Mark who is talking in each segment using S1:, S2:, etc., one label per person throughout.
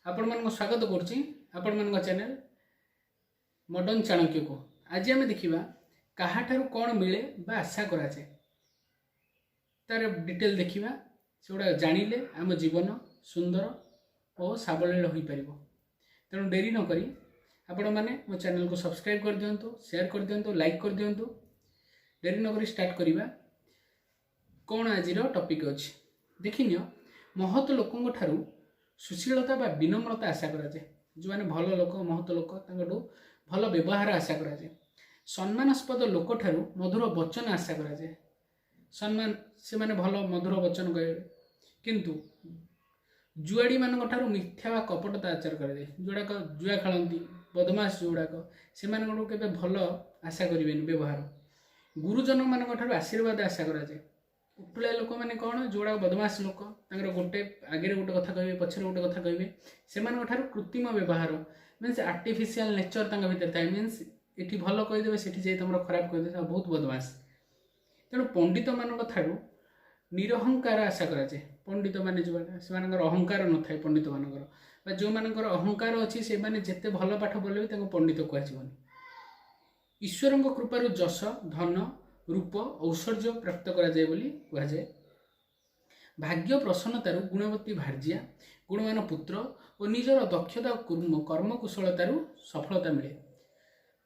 S1: आपण मान स्वागत करुच्ची आपण मान चैनल मॉडर्न चाणक्य को। आज आम देखा क्या कौन मिले बा आशा कराए तार डिटेल देखा से जानिले आम जीवन सुंदर और सावलील हो पार। तेणु डेरी नक आपण मैंने मो चैनल को सब्सक्राइब कर दिंतु, शेयर कर दिंतु, लाइक कर दिंतु। डेरी नक स्टार्ट करवा कौन आज टॉपिक अच्छी देखिनियो। महत लोकों ठारू सुशीलता बा विनम्रता आशा कराए। जो मैंने भल लोक महत लोक भल व्यवहार आशा कराए। सम्मानास्पद लोक ठारू मधुर वचन आशा कराए। सम्मान से माने भल मधुर वचन कहे किंतु जुआड़ी मान ठारू मिथ्या व कपटता आचार कराए। जोड़ाक जुआ खेलती बदमाश जोड़ाक से भल आशा करें व्यवहार। गुरुजन मान ठारू आशीर्वाद आशा कराए। उटुलिया लोक मैंने कौन जोड़ा बदमाश लोक गोटे आगे गोटे कथा कहे पछरे गोटे कथा कहे से कृत्रिम व्यवहार मीन्स आर्टिफिशियल नेचर भीतर थाए। मीन्स ये भल कहीदेवे से तुम खराब कहीदे बहुत बदमाश। तेणु पंडित मान ठारू निरहंकार आशा कराए। पंडित मैंने जो से अहंकार न था पंडित मान जो मान अहंकार अच्छी से मैंने जिते भल पाठ बोले भी पंडित कहनी। ईश्वर कृपार जश धन रूप औश्वर्य प्राप्त कराए बोली कहुए। भाग्य प्रसन्नतार गुणवती भार्जिया गुणवान पुत्र और निजर दक्षता कर्मकुशलतार सफलता मिले।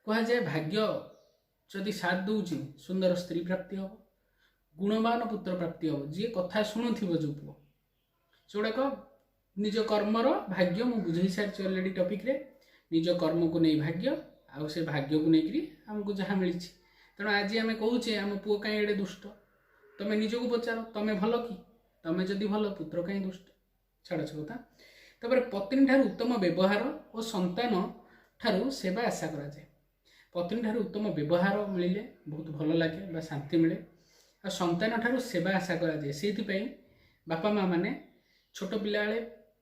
S1: कहुए भाग्य जदि साथ दूची सुंदर स्त्री प्राप्ति हम, गुणवान पुत्र प्राप्ति हम। जी कथा शुणुव जो पुओ सेगुड़ाक निज कर्मर भाग्य मुझे बुझे सारी अलरेडी टॉपिक रे। निज कर्म को नहीं भाग्य आउ से भाग्य को लेकिन आमको जहाँ मिली। तेणु आज आम कहे आम पुओ कहीं एडे दुष्ट। तुम्हें निजक पचार तुम्हें भल कि तुम्हें जदि भल पुत्र कहीं दुष्ट। छाड़ से कथा। तापर पत्नी ठार उत्तम व्यवहार और संतान ठारू सेवा आशा कराए। पत्नी ठार उत्तम व्यवहार मिले बहुत भल लगे शांति मिले। आ संतान ठारू सेवा आशा कराए। से बापा माँ मैंने छोट पिला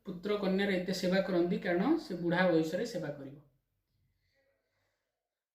S1: पुत्र कन्यार एत सेवा करती कारण से बुढ़ा वयस सेवा कर।